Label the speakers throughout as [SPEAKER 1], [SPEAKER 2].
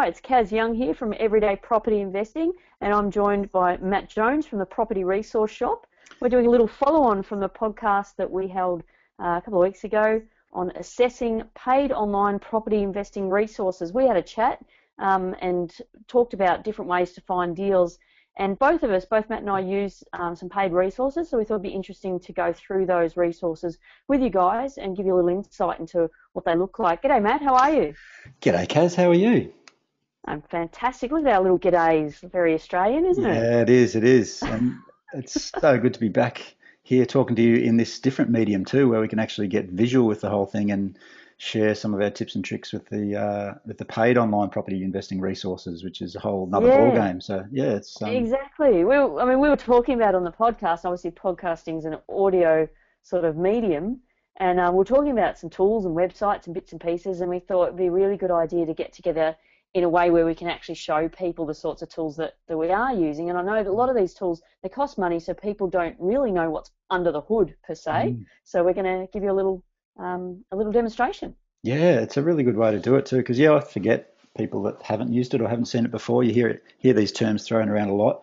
[SPEAKER 1] Hi, it's Kaz Young here from Everyday Property Investing, and I'm joined by Matt Jones from the Property Resource Shop. We're doing a little follow-on from the podcast that we held a couple of weeks ago on assessing paid online property investing resources. We had a chat and talked about different ways to find deals, and both Matt and I, use some paid resources, so we thought it'd be interesting to go through those resources with you guys and give you a little insight into what they look like. G'day, Matt, how are you?
[SPEAKER 2] G'day, Kaz. How are you?
[SPEAKER 1] I'm fantastic. Look at our little g'days. Very Australian, isn't it?
[SPEAKER 2] Yeah, it is. It is, and it's so good to be back here talking to you in this different medium too, where we can actually get visual with the whole thing and share some of our tips and tricks with the paid online property investing resources, which is a whole another ball
[SPEAKER 1] Yeah,
[SPEAKER 2] game. So yeah, it's
[SPEAKER 1] exactly. We were talking about on the podcast. Obviously, podcasting is an audio sort of medium, and we're talking about some tools and websites and bits and pieces. And we thought it'd be a really good idea to get together in a way where we can actually show people the sorts of tools that we are using. And I know that a lot of these tools, they cost money, so people don't really know what's under the hood per se.
[SPEAKER 2] mm,
[SPEAKER 1] So we're going to give you a little demonstration.
[SPEAKER 2] yeah, it's a really good way to do it too. Because yeah, I forget people that haven't used it or haven't seen it before. You hear these terms thrown around a lot.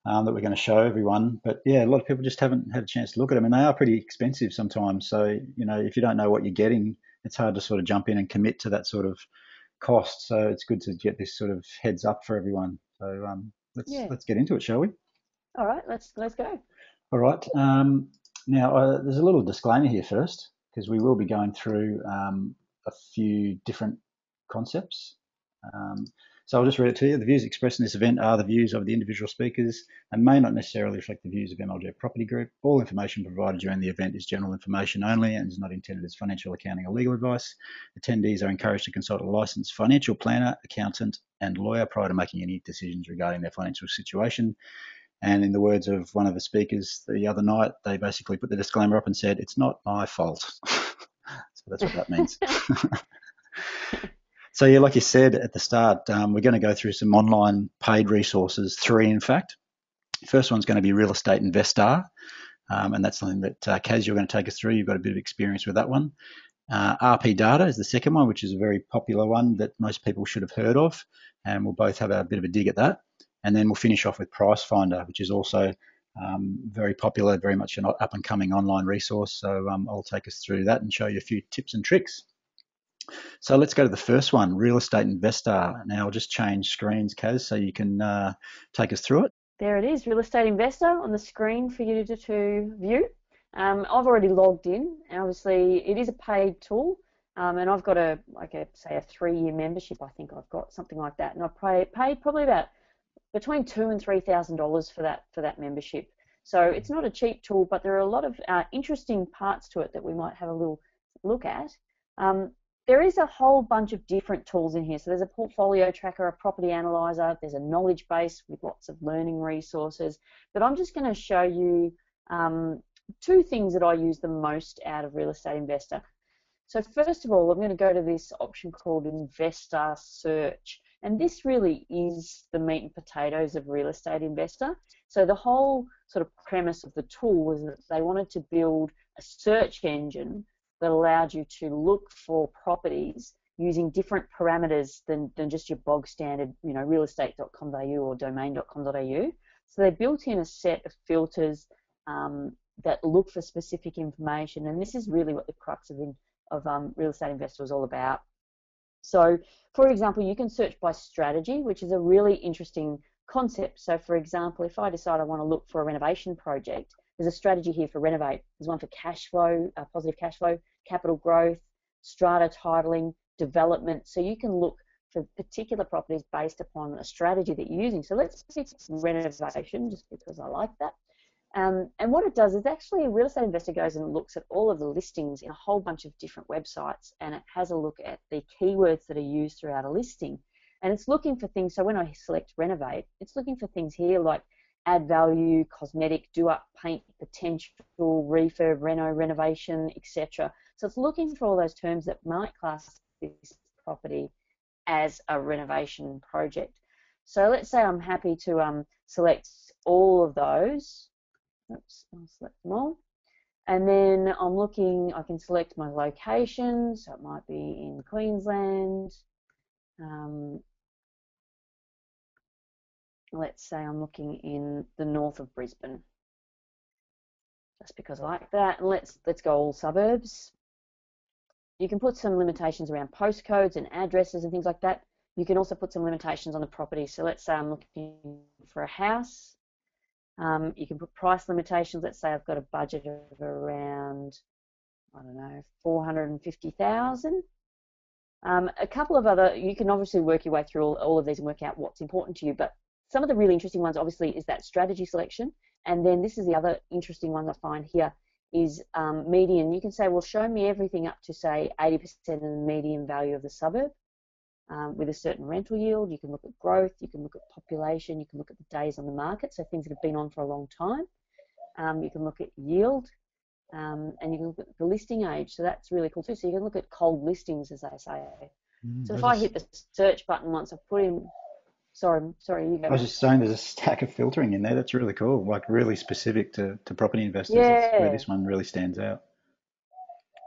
[SPEAKER 2] That we're going to show everyone. But yeah, a lot of people just haven't had a chance to look at them, and they are pretty expensive sometimes. So if you don't know what you're getting, it's hard to sort of jump in and commit to that sort of cost. So it's good to get this sort of heads up for everyone. So
[SPEAKER 1] Yeah.
[SPEAKER 2] let's get into it, shall we?
[SPEAKER 1] All right. Let's go.
[SPEAKER 2] All right. Now there's a little disclaimer here first because we will be going through a few different concepts. Um, so I'll just read it to you. The views expressed in this event are the views of the individual speakers and may not necessarily reflect the views of MLJ Property Group. All information provided during the event is general information only and is not intended as financial, accounting or legal advice. Attendees are encouraged to consult a licensed financial planner, accountant and lawyer prior to making any decisions regarding their financial situation. And in the words of one of the speakers the other night, they basically put the disclaimer up and said, "It's not my fault." So that's what that means. So yeah, like you said at the start, we're going to go through some online paid resources, three in fact. First one's going to be Real Estate Investor, and that's something that Kaz, you're going to take us through. You've got a bit of experience with that one. RP Data is the second one, which is a very popular one that most people should have heard of, and we'll both have a bit of a dig at that. And then we'll finish off with Price Finder, which is also very popular, very much an up and coming online resource. So I'll take us through that and show you a few tips and tricks. So let's go to the first one, Real Estate Investor. Now I'll just change screens, Kaz, so you can take us through it.
[SPEAKER 1] There it is, Real Estate Investor on the screen for you to view. I've already logged in. Obviously, it is a paid tool, and I've got say a 3-year membership. I think I've got something like that, and I paid probably about between $2,000 and $3,000 for that membership. So it's not a cheap tool, but there are a lot of interesting parts to it that we might have a little look at. There is a whole bunch of different tools in here. So there's a portfolio tracker, a property analyzer, there's a knowledge base with lots of learning resources. But I'm just going to show you two things that I use the most out of Real Estate Investor. So first of all, I'm going to go to this option called Investor Search. And this really is the meat and potatoes of Real Estate Investor. So the whole sort of premise of the tool was that they wanted to build a search engine that allowed you to look for properties using different parameters than just your bog standard, realestate.com.au or domain.com.au. So they built in a set of filters that look for specific information, and this is really what the crux of Real Estate Investor is all about. So, for example, you can search by strategy, which is a really interesting concept. So, for example, if I decide I want to look for a renovation project, there's a strategy here for renovate. There's one for cash flow, positive cash flow, capital growth, strata titling, development. So you can look for particular properties based upon a strategy that you're using. So let's pick renovation, just because I like that. And what it does is actually a Real Estate Investor goes and looks at all of the listings in a whole bunch of different websites, and it has a look at the keywords that are used throughout a listing. And it's looking for things, so when I select renovate, it's looking for things here like add value, cosmetic, do up, paint, potential, refurb, renovation, etc. So it's looking for all those terms that might class this property as a renovation project. So let's say I'm happy to select all of those. Oops, I'll select them all. And then I can select my location, so it might be in Queensland. let's say I'm looking in the north of Brisbane, just because I like that. And let's go all suburbs. You can put some limitations around postcodes and addresses and things like that. You can also put some limitations on the property. So let's say I'm looking for a house. You can put price limitations. Let's say I've got a budget of around, I don't know, 450,000. A couple of other, you can obviously work your way through all of these and work out what's important to you, but some of the really interesting ones obviously is that strategy selection. And then this is the other interesting one I find here is median. You can say, well, show me everything up to, say, 80% of the median value of the suburb with a certain rental yield. You can look at growth, you can look at population, you can look at the days on the market, so things that have been on for a long time. You can look at yield, and you can look at the listing age, so that's really cool too. So you can look at cold listings, as they say. So if I hit the search button once, I put in, sorry, you
[SPEAKER 2] I
[SPEAKER 1] go.
[SPEAKER 2] was just saying there's a stack of filtering in there. That's really cool, like really specific to property investors. That's where
[SPEAKER 1] Yeah.
[SPEAKER 2] this one really stands out.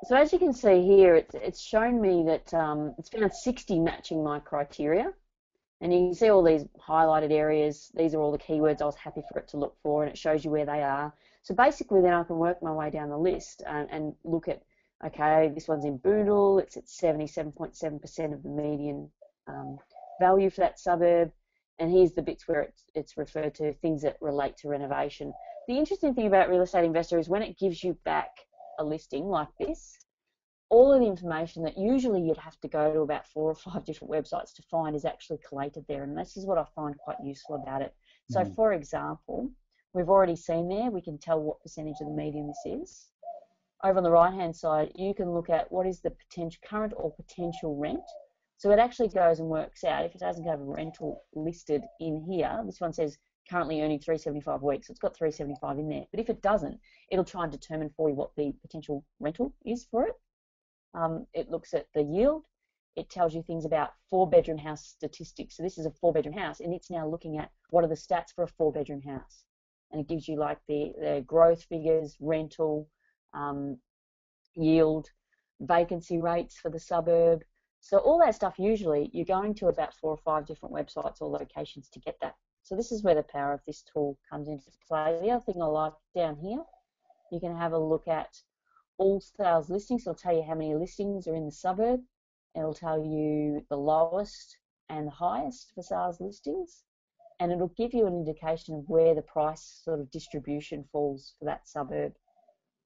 [SPEAKER 1] So as you can see here, it's shown me that it's found 60 matching my criteria. And you can see all these highlighted areas. These are all the keywords I was happy for it to look for, and it shows you where they are. So basically then I can work my way down the list and look at, okay, this one's in Boondall, it's at 77.7% of the median value for that suburb. And here's the bits where it's referred to, things that relate to renovation. The interesting thing about Real Estate Investor is when it gives you back a listing like this, all of the information that usually you'd have to go to about 4 or 5 different websites to find is actually collated there, and this is what I find quite useful about it. So for example, we've already seen there, we can tell what percentage of the median this is. Over on the right hand side, you can look at what is the potential current or potential rent. So it actually goes and works out, if it doesn't have a rental listed in here, this one says currently earning $375 a week, so it's got $375 in there. But if it doesn't, it'll try and determine for you what the potential rental is for it. It looks at the yield. It tells you things about 4-bedroom house statistics. So this is a 4-bedroom house, and it's now looking at what are the stats for a 4-bedroom house. And it gives you like the growth figures, rental, yield, vacancy rates for the suburb. So all that stuff, usually you're going to about 4 or 5 different websites or locations to get that. So this is where the power of this tool comes into play. The other thing I like down here, you can have a look at all sales listings. It'll tell you how many listings are in the suburb. It'll tell you the lowest and the highest for sales listings, and it'll give you an indication of where the price sort of distribution falls for that suburb,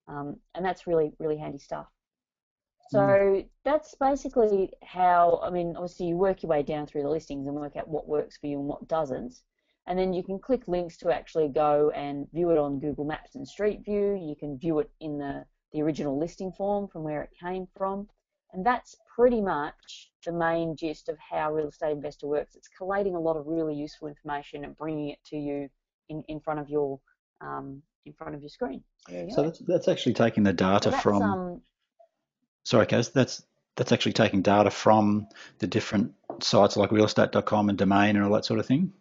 [SPEAKER 1] and that's really, really handy stuff. So that's basically how, I mean, obviously you work your way down through the listings and work out what works for you and what doesn't. And then you can click links to actually go and view it on Google Maps and Street View. You can view it in the original listing form from where it came from. And that's pretty much the main gist of how Real Estate Investor works. It's collating a lot of really useful information and bringing it to you in front of your screen. So there you
[SPEAKER 2] So
[SPEAKER 1] go.
[SPEAKER 2] that's actually taking the data
[SPEAKER 1] So that's
[SPEAKER 2] from. Sorry, Kaz. That's actually taking data from the different sites like realestate.com and Domain and all that sort of thing.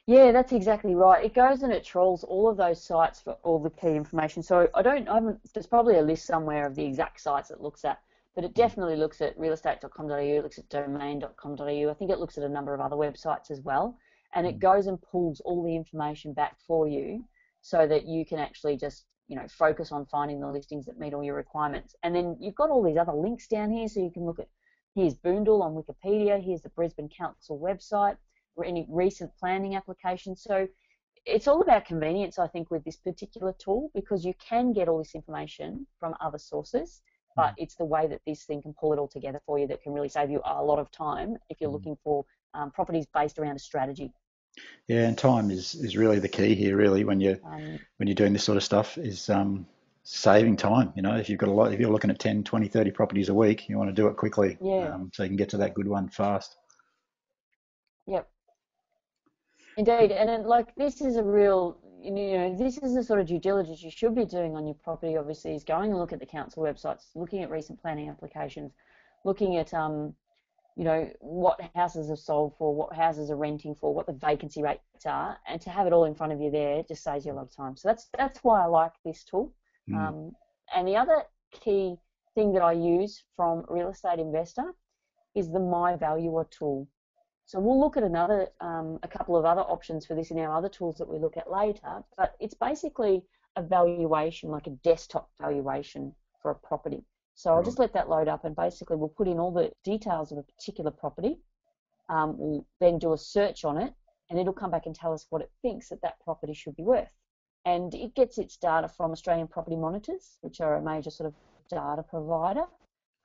[SPEAKER 1] Yeah, that's exactly right. It goes and it trawls all of those sites for all the key information. So I haven't, there's probably a list somewhere of the exact sites it looks at, but it definitely looks at realestate.com.au, it looks at domain.com.au. I think it looks at a number of other websites as well. And it goes and pulls all the information back for you so that you can actually just, focus on finding the listings that meet all your requirements. And then you've got all these other links down here, so you can look at, here's Boondall on Wikipedia, here's the Brisbane Council website, or any recent planning applications. So it's all about convenience, I think, with this particular tool, because you can get all this information from other sources, but it's the way that this thing can pull it all together for you that can really save you a lot of time if you're looking for properties based around a strategy.
[SPEAKER 2] Yeah, and time is really the key here. Really, when you're doing this sort of stuff, is saving time. If you've got a lot, if you're looking at 10, 20, 30 properties a week, you want to do it quickly,
[SPEAKER 1] Yeah.
[SPEAKER 2] so you can get to that good one fast.
[SPEAKER 1] Yep. Indeed, and this is a real, this is the sort of due diligence you should be doing on your property. Obviously, is going and look at the council websites, looking at recent planning applications, looking at what houses are sold for, what houses are renting for, what the vacancy rates are, and to have it all in front of you there just saves you a lot of time. So that's why I like this tool. And the other key thing that I use from Real Estate Investor is the My Valuer tool. So we'll look at a couple of other options for this in our other tools that we look at later, but it's basically a valuation, like a desktop valuation for a property. So I'll just let that load up, and basically we'll put in all the details of a particular property. We'll then do a search on it, and it'll come back and tell us what it thinks that that property should be worth. And it gets its data from Australian Property Monitors, which are a major sort of data provider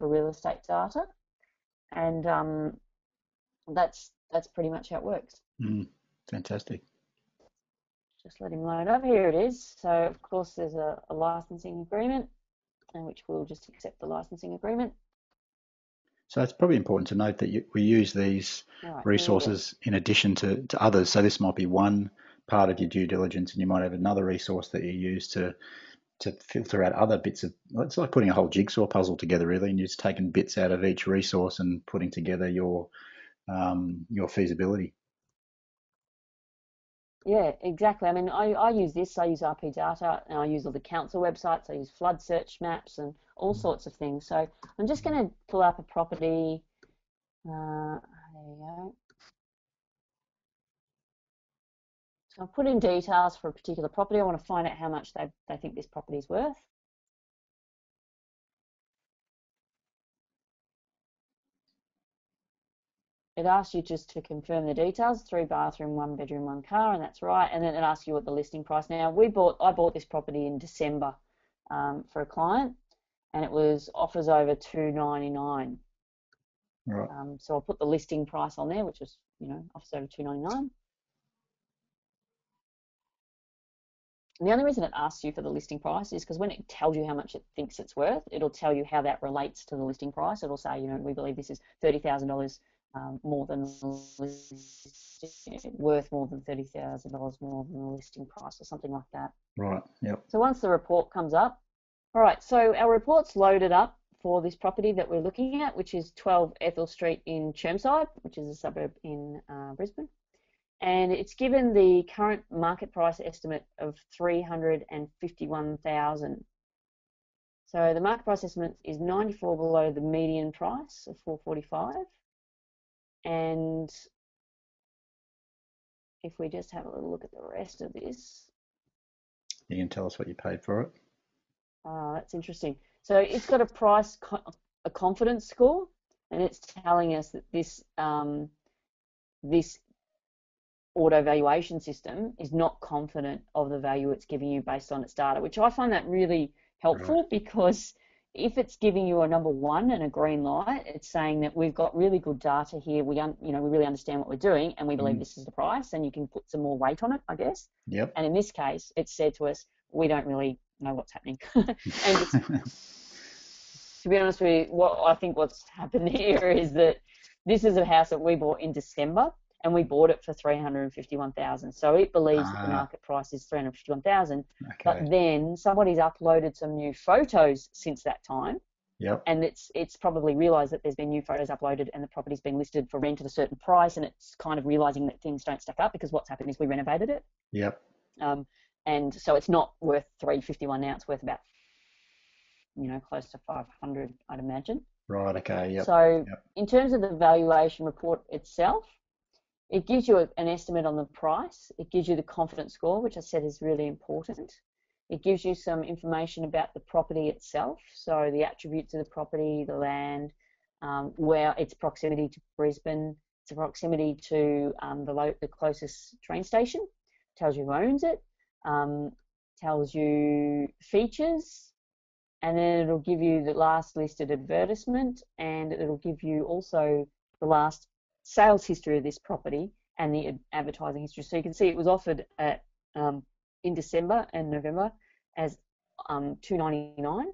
[SPEAKER 1] for real estate data. And that's pretty much how it works.
[SPEAKER 2] Fantastic.
[SPEAKER 1] Just let him load up. Here it is. So of course there's a licensing agreement, in which we'll just accept the licensing agreement.
[SPEAKER 2] So it's probably important to note that we use these resources in addition to others. So this might be one part of your due diligence, and you might have another resource that you use to filter out other bits of. It's like putting a whole jigsaw puzzle together, really, and you're just taking bits out of each resource and putting together your feasibility.
[SPEAKER 1] Yeah, exactly. I mean, I use this. I use RP Data, and I use all the council websites. I use flood search maps and all sorts of things. So I'm just going to pull up a property. There you go. So I'll put in details for a particular property. I want to find out how much they think this property is worth. It asks you just to confirm the details: 3 bathroom, 1 bedroom, 1 car, and that's right. And then it asks you what the listing price. Now I bought this property in December for a client, and it was offers over $299.
[SPEAKER 2] Right.
[SPEAKER 1] So I'll put the listing price on there, which was offers over $299. And the only reason it asks you for the listing price is because when it tells you how much it thinks it's worth, it'll tell you how that relates to the listing price. It'll say, we believe this is $30,000 more than worth more than $30,000 more than the listing price, or something like that.
[SPEAKER 2] Right. Yep.
[SPEAKER 1] So once the report comes up, all right. So our report's loaded up for this property that we're looking at, which is 12 Ethel Street in Chermside, which is a suburb in Brisbane. And it's given the current market price estimate of $351,000. So the market price estimate is 94 below the median price of $445. And if we just have a little look at the rest of this.
[SPEAKER 2] You can tell us what you paid for it.
[SPEAKER 1] That's interesting. So it's got a confidence score, and it's telling us that this auto valuation system is not confident of the value it's giving you based on its data, which I find that really helpful, because if it's giving you a number 1 and a green light, it's saying that we've got really good data here. We really understand what we're doing, and we believe this is the price, and you can put some more weight on it, I guess.
[SPEAKER 2] Yep.
[SPEAKER 1] And in this case, it said to us, we don't really know what's happening. And to be honest with you, what's happened here is that this is a house that we bought in December, and we bought it for $351,000. So it believes that the market price is $351,000.
[SPEAKER 2] Okay.
[SPEAKER 1] But then somebody's uploaded some new photos since that time.
[SPEAKER 2] Yep.
[SPEAKER 1] And it's probably realised that there's been new photos uploaded, and the property's been listed for rent at a certain price, and it's kind of realising that things don't stack up, because what's happened is we renovated it.
[SPEAKER 2] Yep.
[SPEAKER 1] And so it's not worth $351 now. It's worth about close to 500, I'd imagine.
[SPEAKER 2] Right. Okay. Yep.
[SPEAKER 1] So in terms of the valuation report itself, it gives you an estimate on the price. It gives you the confidence score, which I said is really important. It gives you some information about the property itself, so the attributes of the property, the land, where its proximity to Brisbane, its proximity to the closest train station, tells you who owns it, tells you features, and then it'll give you the last listed advertisement, and it'll give you also the last sales history of this property and the advertising history. So you can see it was offered at in December and November as $299,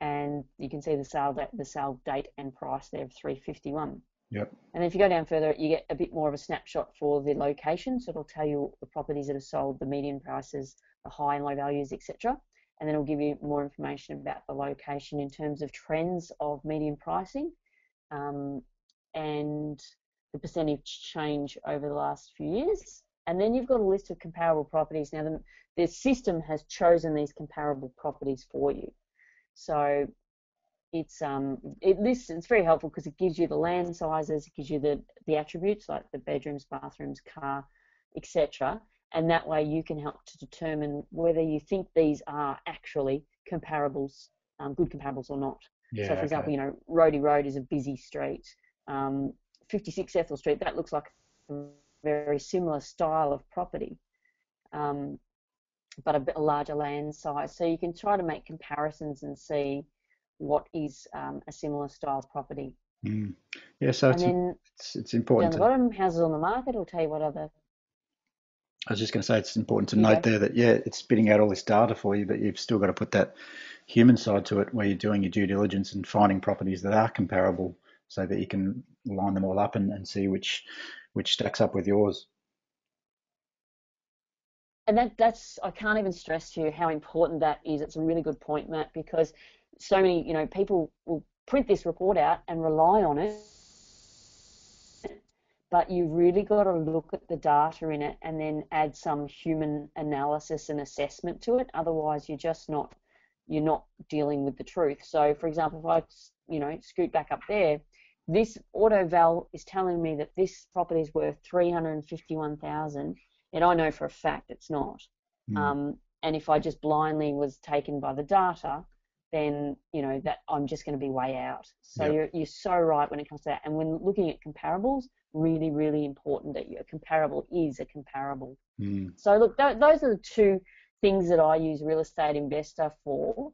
[SPEAKER 1] and you can see the sale date and price there of $351.
[SPEAKER 2] Yep.
[SPEAKER 1] And then if you go down further, you get a bit more of a snapshot for the location. So it'll tell you the properties that have sold, the median prices, the high and low values, etc. And then it'll give you more information about the location in terms of trends of median pricing. And the percentage change over the last few years. And then you've got a list of comparable properties. Now, the system has chosen these comparable properties for you. So it's very helpful because it gives you the land sizes, it gives you the attributes like the bedrooms, bathrooms, car, etc. And that way you can help to determine whether you think these are actually comparables, good comparables or not.
[SPEAKER 2] Yeah,
[SPEAKER 1] So, for
[SPEAKER 2] okay.
[SPEAKER 1] example, Rhodey Road is a busy street. 56 Ethel Street, that looks like a very similar style of property, but a bit larger land size. So you can try to make comparisons and see what is a similar style property.
[SPEAKER 2] Yeah, so
[SPEAKER 1] And then
[SPEAKER 2] it's
[SPEAKER 1] down
[SPEAKER 2] important
[SPEAKER 1] the
[SPEAKER 2] to.
[SPEAKER 1] bottom, houses on the market, will tell you what other.
[SPEAKER 2] I was just going to say it's important to
[SPEAKER 1] You
[SPEAKER 2] note
[SPEAKER 1] go.
[SPEAKER 2] there that, yeah, it's spitting out all this data for you, but you've still got to put that human side to it where you're doing your due diligence and finding properties that are comparable so that you can line them all up and see which stacks up with yours.
[SPEAKER 1] And that's I can't even stress to you how important that is. It's a really good point, Matt, because so many people will print this report out and rely on it, but you've really got to look at the data in it and then add some human analysis and assessment to it. Otherwise, you're not dealing with the truth. So, for example, if I scoot back up there, this AutoVal is telling me that this property is worth 351,000, and I know for a fact it's not. And if I just blindly was taken by the data, then that I'm just going to be way out. So
[SPEAKER 2] Yep.
[SPEAKER 1] you're so right when it comes to that. And when looking at comparables, really, really important that a comparable is a comparable. So look, those are the two things that I use Real Estate Investor for,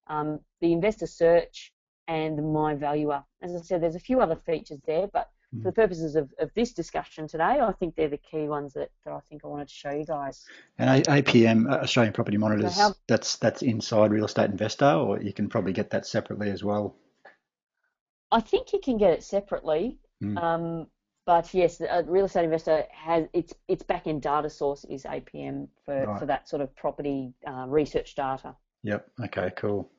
[SPEAKER 1] the investor search and the My Valuer. As I said, there's a few other features there, but for the purposes of this discussion today, I think they're the key ones that I think I wanted to show you guys.
[SPEAKER 2] And APM, Australian Property Monitors,
[SPEAKER 1] So
[SPEAKER 2] that's inside Real Estate Investor, or you can probably get that separately as well.
[SPEAKER 1] I think you can get it separately, but yes, Real Estate Investor has its back-end data source is APM for that sort of property research data.
[SPEAKER 2] Yep. Okay. Cool.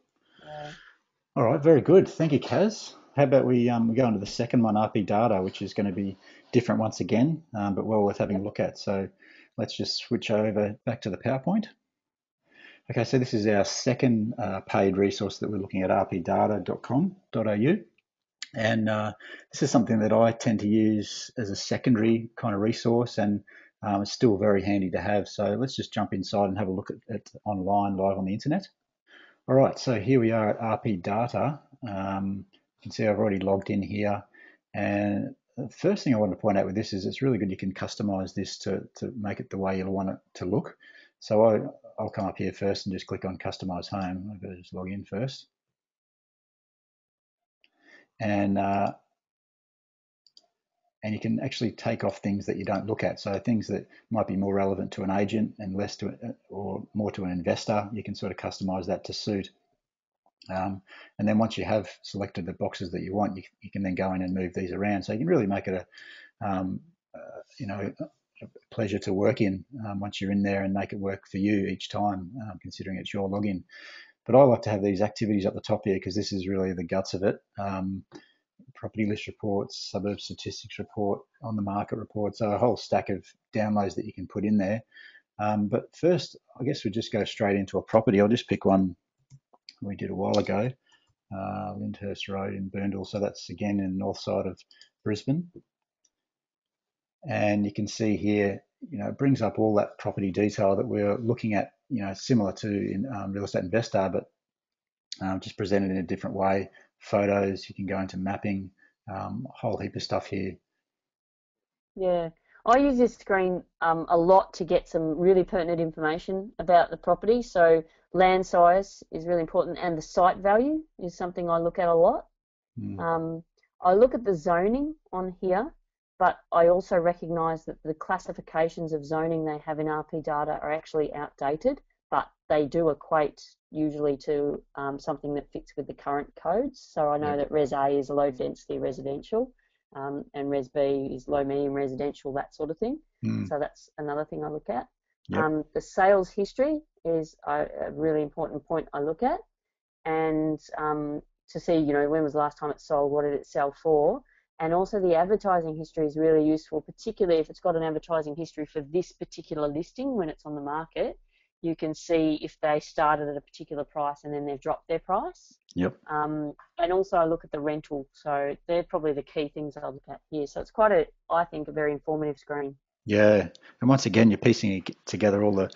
[SPEAKER 2] All right. Very good. Thank you, Kaz. How about we go on to the second one, RP Data, which is going to be different once again, but well worth having a look at. So let's just switch over back to the PowerPoint. Okay, so this is our second paid resource that we're looking at, rpdata.com.au. And this is something that I tend to use as a secondary kind of resource, and it's still very handy to have. So let's just jump inside and have a look at it online, live on the internet. All right, so here we are at RP Data. You can see I've already logged in here. And the first thing I want to point out with this is it's really good you can customize this to make it the way you'll want it to look. So I'll come up here first and just click on Customize Home. I'll go just log in first. And you can actually take off things that you don't look at. So things that might be more relevant to an agent and less to, or more to an investor, you can sort of customize that to suit. And then once you have selected the boxes that you want, you can then go in and move these around. So you can really make it a pleasure to work in once you're in there and make it work for you each time, considering it's your login. But I like to have these activities at the top here because this is really the guts of it. Property list reports, suburb statistics report, on the market report, so a whole stack of downloads that you can put in there. But first, I guess we'll just go straight into a property. I'll just pick one we did a while ago, Lyndhurst Road in Burndall. So that's again in the north side of Brisbane. And you can see here, it brings up all that property detail that we're looking at, similar to in Real Estate Investor, but just presented in a different way. Photos, you can go into mapping, a whole heap of stuff here.
[SPEAKER 1] Yeah, I use this screen a lot to get some really pertinent information about the property. So land size is really important, and the site value is something I look at a lot. I look at the zoning on here, but I also recognise that the classifications of zoning they have in RP Data are actually outdated, but they do equate usually to something that fits with the current codes. So I know that Res A is low density residential, and Res B is low medium residential, that sort of thing. So that's another thing I look at. The sales history is a really important point I look at, and to see, when was the last time it sold, what did it sell for, and also the advertising history is really useful, particularly if it's got an advertising history for this particular listing when it's on the market. you can see if they started at a particular price and then they've dropped their price.
[SPEAKER 2] Yep.
[SPEAKER 1] And also I look at the rental. So they're probably the key things I look at here. So it's quite I think, a very informative screen.
[SPEAKER 2] Yeah. And once again, you're piecing together all the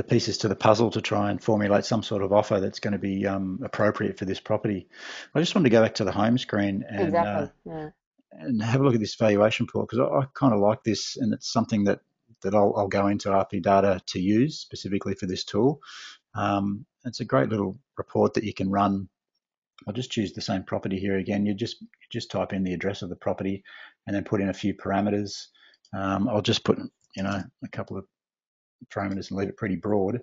[SPEAKER 2] pieces to the puzzle to try and formulate some sort of offer that's going to be appropriate for this property. I just wanted to go back to the home screen
[SPEAKER 1] Exactly. Yeah.
[SPEAKER 2] and have a look at this valuation report, because I kind of like this, and it's something that I'll go into RP Data to use specifically for this tool. It's a great little report that you can run. I'll just choose the same property here again. You just type in the address of the property and then put in a few parameters. I'll just put a couple of parameters and leave it pretty broad.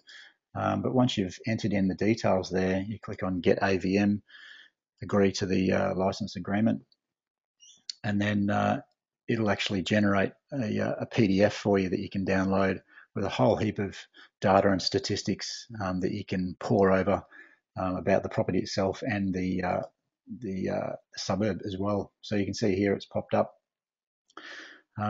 [SPEAKER 2] But once you've entered in the details there, you click on Get AVM, agree to the license agreement, and then it'll actually generate a PDF for you that you can download with a whole heap of data and statistics that you can pore over about the property itself and the suburb as well. So you can see here it's popped up.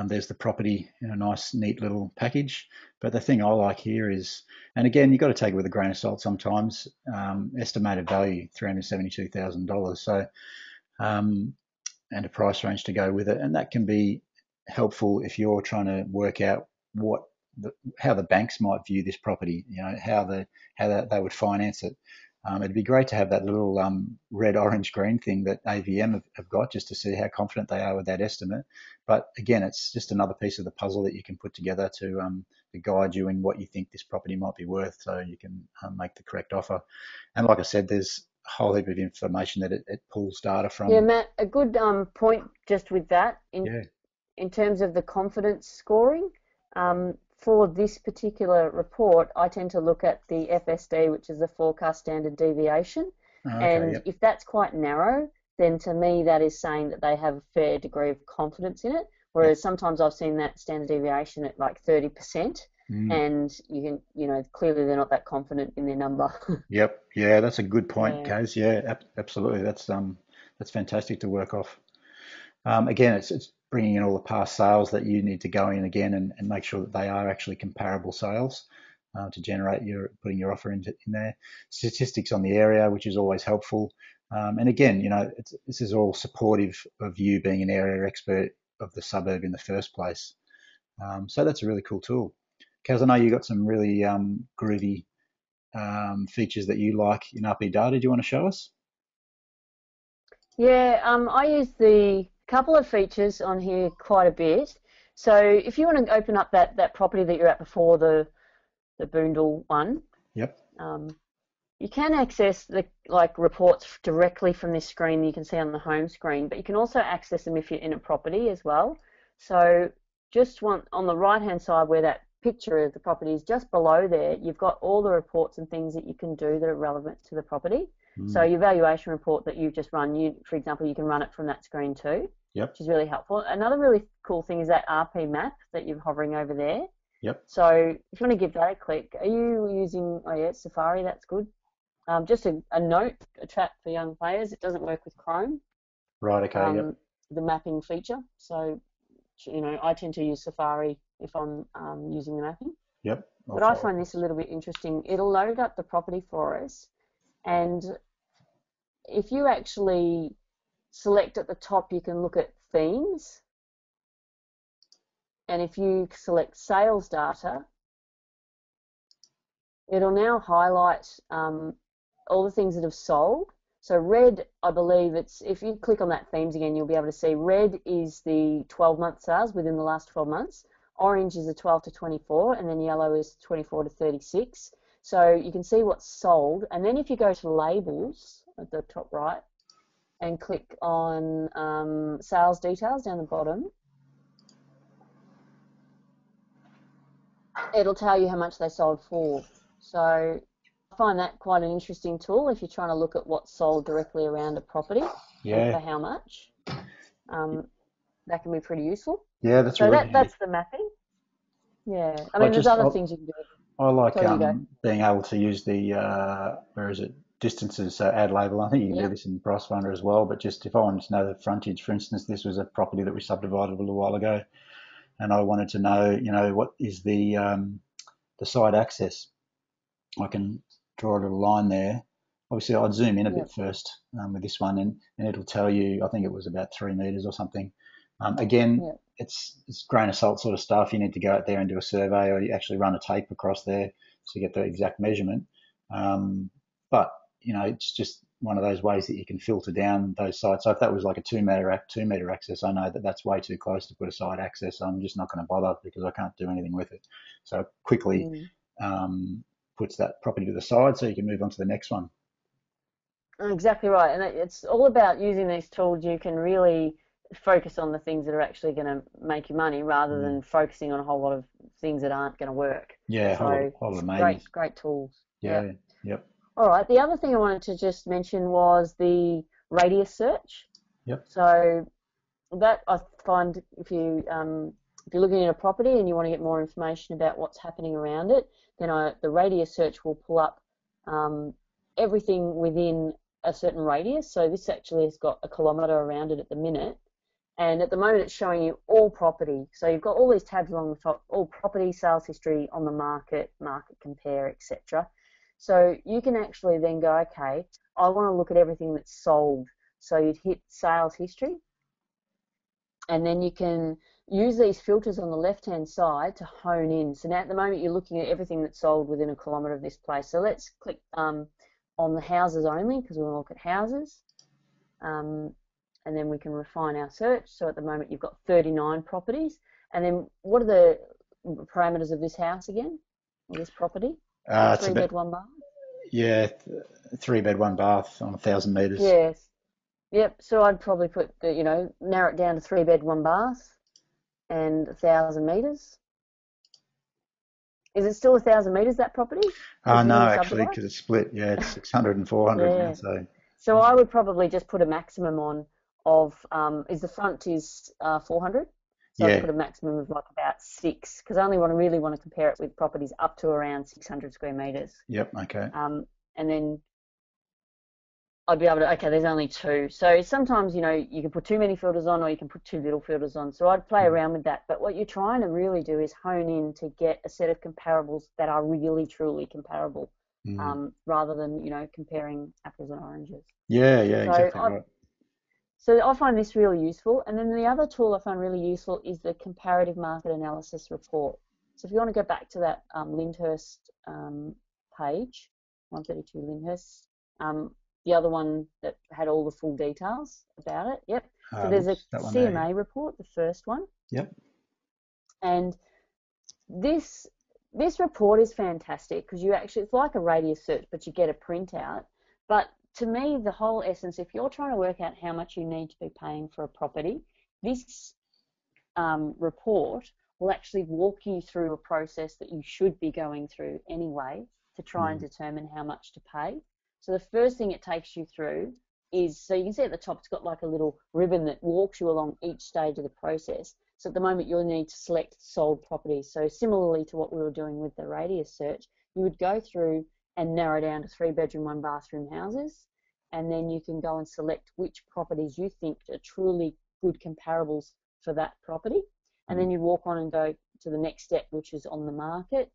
[SPEAKER 2] There's the property in a nice, neat little package. But the thing I like here is, and again, you've got to take it with a grain of salt sometimes, estimated value, $372,000. So, and a price range to go with it. And that can be helpful if you're trying to work out how the banks might view this property, how they would finance it. It'd be great to have that little red, orange, green thing that AVM have got, just to see how confident they are with that estimate. But again, it's just another piece of the puzzle that you can put together to guide you in what you think this property might be worth, so you can make the correct offer. And like I said, there's a whole heap of information that it pulls data from.
[SPEAKER 1] Yeah, Matt, a good point just with that in terms of the confidence scoring. For this particular report, I tend to look at the FSD, which is the forecast standard deviation. If that's quite narrow, then to me that is saying that they have a fair degree of confidence in it. Whereas sometimes I've seen that standard deviation at like 30%, and you can, clearly they're not that confident in their number.
[SPEAKER 2] Yep. Yeah, that's a good point, Kaz. Yeah, absolutely. That's fantastic to work off. Again, it's bringing in all the past sales that you need to go in again and make sure that they are actually comparable sales to generate putting your offer in there. Statistics on the area, which is always helpful. And again, this is all supportive of you being an area expert of the suburb in the first place. So that's a really cool tool. Kaz, I know you got some really groovy features that you like in RP Data. Do you want to show us?
[SPEAKER 1] Yeah, I use the couple of features on here quite a bit. So if you want to open up that property that you're at before, the Boondall one,
[SPEAKER 2] yep.
[SPEAKER 1] You can access the reports directly from this screen you can see on the home screen, but you can also access them if you're in a property as well. So just on the right hand side where that picture of the property is, just below there, you've got all the reports and things that you can do that are relevant to the property. So your valuation report that you've just run, for example, you can run it from that screen too, which is really helpful. Another really cool thing is that RP map that you're hovering over there.
[SPEAKER 2] Yep.
[SPEAKER 1] So if you want to give that a click, are you using, Safari? That's good. Just a note, a trap for young players, it doesn't work with Chrome.
[SPEAKER 2] Right, okay, yep.
[SPEAKER 1] The mapping feature. So, I tend to use Safari if I'm using the mapping.
[SPEAKER 2] Yep.
[SPEAKER 1] But I find this a little bit interesting. It'll load up the property for us, and if you actually select at the top, you can look at themes. And if you select sales data, it'll now highlight all the things that have sold. So red, I believe if you click on that themes again, you'll be able to see red is the 12-month sales within the last 12 months. Orange is the 12 to 24, and then yellow is 24 to 36. So you can see what's sold. And then if you go to labels at the top right and click on sales details down the bottom, it'll tell you how much they sold for. So I find that quite an interesting tool if you're trying to look at what's sold directly around a property and for how much. That can be pretty useful.
[SPEAKER 2] Yeah, that's really handy.
[SPEAKER 1] That's the mapping. Yeah, I mean, there's other things you can do.
[SPEAKER 2] I like being able to use the distances, so add label. I think you can do this in Price Finder as well, but just if I wanted to know the frontage, for instance, this was a property that we subdivided a little while ago, and I wanted to know, what is the side access. I can draw a little line there. Obviously, I'd zoom in a bit
[SPEAKER 1] Yep.
[SPEAKER 2] first with this one, and it'll tell you, I think it was about 3 meters or something. Again,
[SPEAKER 1] Yep.
[SPEAKER 2] it's grain of salt sort of stuff. You need to go out there and do a survey, or you actually run a tape across there to get the exact measurement. But it's just one of those ways that you can filter down those sites. So if that was like a 2 meter access, I know that that's way too close to put a site access. So I'm just not going to bother because I can't do anything with it. So quickly
[SPEAKER 1] Mm.
[SPEAKER 2] puts that property to the side so you can move on to the next one.
[SPEAKER 1] Exactly right, and it's all about using these tools. You can really focus on the things that are actually going to make you money, rather
[SPEAKER 2] Mm.
[SPEAKER 1] than focusing on a whole lot of things that aren't going to work.
[SPEAKER 2] Yeah,
[SPEAKER 1] So
[SPEAKER 2] whole lot
[SPEAKER 1] it's
[SPEAKER 2] of
[SPEAKER 1] great,
[SPEAKER 2] maybes.
[SPEAKER 1] great tools. Yeah.
[SPEAKER 2] Yeah, yep,
[SPEAKER 1] All right. The other thing I wanted to just mention was the radius search.
[SPEAKER 2] yep.
[SPEAKER 1] So that I find if you're looking at a property and you want to get more information about what's happening around it, then the radius search will pull up um, everything within a certain radius. So this actually has got a kilometre around it at the minute. And at the moment it's showing you all property. So you've got all these tabs along the top, all property, sales history, on the market, market compare, etc. So you can actually then go, okay, I want to look at everything that's sold. So you'd hit sales history, and then you can use these filters on the left-hand side to hone in. So now at the moment you're looking at everything that's sold within a kilometre of this place. So let's click on the houses only, because we want to look at houses. And then we can refine our search. So at the moment you've got 39 properties. And then what are the parameters of this house again, or this property?
[SPEAKER 2] It's a
[SPEAKER 1] Three
[SPEAKER 2] bit,
[SPEAKER 1] bed, one bath?
[SPEAKER 2] yeah, 3 bed, 1 bath on 1,000 meters.
[SPEAKER 1] Yes. Yep. So I'd probably narrow it down to 3 bed, one bath and 1,000 metres. Is it still 1,000 metres, that property? Because you
[SPEAKER 2] No,
[SPEAKER 1] didn't
[SPEAKER 2] actually,
[SPEAKER 1] subdivide?
[SPEAKER 2] because it's split. Yeah, it's 600 and 400 now.
[SPEAKER 1] Yeah.
[SPEAKER 2] So,
[SPEAKER 1] So I would probably just put a maximum on of, is the front is 400? So I'd
[SPEAKER 2] yeah,
[SPEAKER 1] put a maximum of like about 6, because I only really want to compare it with properties up to around 600 square metres.
[SPEAKER 2] yep, okay.
[SPEAKER 1] And then I'd be able to, okay, there's only 2. So sometimes, you can put too many filters on, or you can put too little filters on. So I'd play
[SPEAKER 2] Mm,
[SPEAKER 1] around with that. But what you're trying to really do is hone in to get a set of comparables that are really, truly comparable,
[SPEAKER 2] mm.
[SPEAKER 1] rather than, comparing apples and oranges.
[SPEAKER 2] Yeah, yeah,
[SPEAKER 1] So
[SPEAKER 2] exactly right.
[SPEAKER 1] I find this really useful. And then the other tool I find really useful is the comparative market analysis report. So if you want to go back to that Lyndhurst page, 132 Lyndhurst, the other one that had all the full details about it. Yep. So there's a
[SPEAKER 2] Whoops, that one there.
[SPEAKER 1] CMA report, the first one,
[SPEAKER 2] Yep.
[SPEAKER 1] and this this report is fantastic, because it's like a radius search, but you get a printout. But to me, the whole essence, if you're trying to work out how much you need to be paying for a property, this report will actually walk you through a process that you should be going through anyway to try and
[SPEAKER 2] Mm,
[SPEAKER 1] determine how much to pay. So the first thing it takes you through is, so you can see at the top it's got like a little ribbon that walks you along each stage of the process. So at the moment you'll need to select sold properties. So similarly to what we were doing with the radius search, you would go through and narrow down to 3 bedroom, 1 bathroom houses, and then you can go and select which properties you think are truly good comparables for that property. And
[SPEAKER 2] mm,
[SPEAKER 1] then you walk on and go to the next step, which is on the market,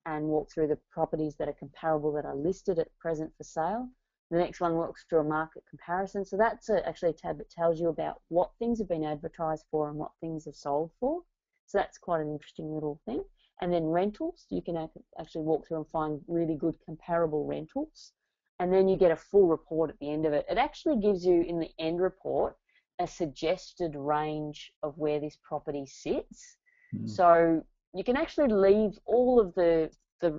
[SPEAKER 1] and walk through the properties that are comparable, that are listed at present for sale. The next one walks through a market comparison. So that's actually a tab that tells you about what things have been advertised for and what things have sold for. So that's quite an interesting little thing. And then rentals, you can actually walk through and find really good comparable rentals. And then you get a full report at the end of it. It actually gives you, in the end report, a suggested range of where this property sits.
[SPEAKER 2] mm.
[SPEAKER 1] So you can actually leave all of the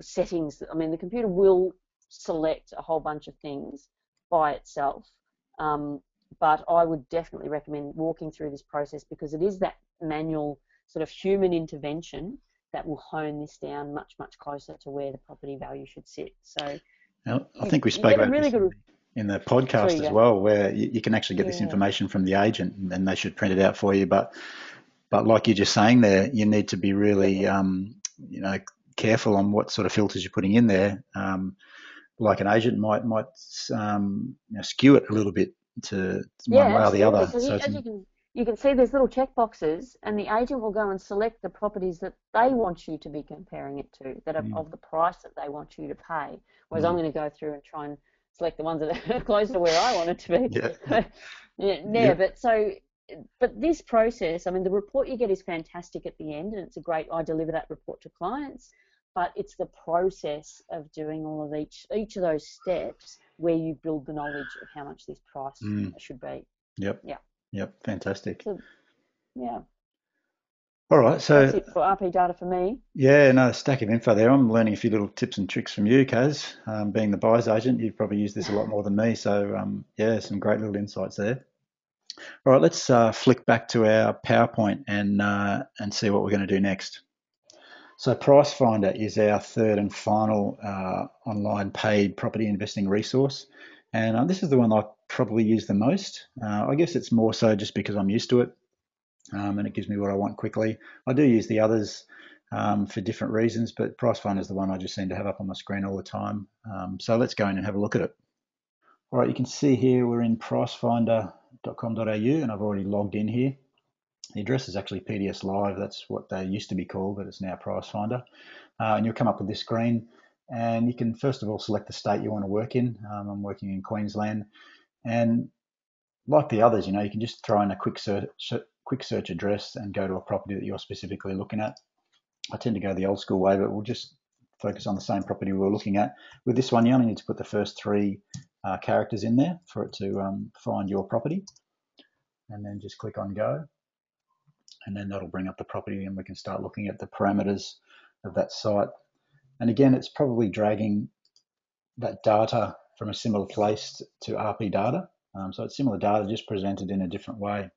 [SPEAKER 1] settings. I mean, the computer will select a whole bunch of things by itself, but I would definitely recommend walking through this process, because it is that manual sort of human intervention that will hone this down much, much closer to where the property value should sit. So
[SPEAKER 2] Now, I
[SPEAKER 1] you
[SPEAKER 2] think we
[SPEAKER 1] you
[SPEAKER 2] spoke
[SPEAKER 1] get a
[SPEAKER 2] about
[SPEAKER 1] really
[SPEAKER 2] this
[SPEAKER 1] good.
[SPEAKER 2] in the
[SPEAKER 1] Sorry,
[SPEAKER 2] podcast
[SPEAKER 1] you
[SPEAKER 2] as
[SPEAKER 1] go.
[SPEAKER 2] well, where you can actually get this
[SPEAKER 1] Yeah.
[SPEAKER 2] information from the agent, and then they should print it out for you. But like you're just saying there, you need to be really,
[SPEAKER 1] Yeah.
[SPEAKER 2] you know, careful on what sort of filters you're putting in there. Like an agent might skew it a little bit to one
[SPEAKER 1] Yeah,
[SPEAKER 2] way or the
[SPEAKER 1] absolutely.
[SPEAKER 2] other.
[SPEAKER 1] Because
[SPEAKER 2] So it's
[SPEAKER 1] as you can you can see there's little check boxes, and the agent will go and select the properties that they want you to be comparing it to, that are
[SPEAKER 2] Mm,
[SPEAKER 1] of the price that they want you to pay. Whereas I'm
[SPEAKER 2] mm.
[SPEAKER 1] going to go through and try and select the ones that are closer to where I want it to be.
[SPEAKER 2] Yeah,
[SPEAKER 1] Yeah,
[SPEAKER 2] yep.
[SPEAKER 1] but this process, I mean, the report you get is fantastic at the end, and it's a great. I deliver that report to clients, but it's the process of doing all of each of those steps where you build the knowledge of how much this price
[SPEAKER 2] Mm,
[SPEAKER 1] should be.
[SPEAKER 2] yep,
[SPEAKER 1] Yeah.
[SPEAKER 2] yep. Fantastic.
[SPEAKER 1] So yeah,
[SPEAKER 2] All right,
[SPEAKER 1] that's
[SPEAKER 2] so
[SPEAKER 1] it for RP data for me.
[SPEAKER 2] yeah, no, stack of info there. I'm learning a few little tips and tricks from you, Kaz. Being the buyer's agent, you've probably used this a lot more than me. So yeah, some great little insights there. All right, let's flick back to our PowerPoint and see what we're going to do next. So Price Finder is our third and final online paid property investing resource. And this is the one I probably use the most. I guess it's more so just because I'm used to it and it gives me what I want quickly. I do use the others for different reasons, but Price Finder is the one I just seem to have up on my screen all the time. So let's go in and have a look at it. All right, you can see here we're in pricefinder.com.au and I've already logged in here. The address is actually PDS Live. That's what they used to be called, but it's now Price Finder. And you'll come up with this screen, and you can first of all select the state you want to work in. I'm working in Queensland, and like the others, you know, you can just throw in a quick search address and go to a property that you're specifically looking at. I tend to go the old school way, but we'll just focus on the same property we were looking at. With this one, you only need to put the first three characters in there for it to find your property, and then just click on go. And then that'll bring up the property and we can start looking at the parameters of that site. And again, it's probably dragging that data from a similar place to RP data. So it's similar data, just presented in a different way.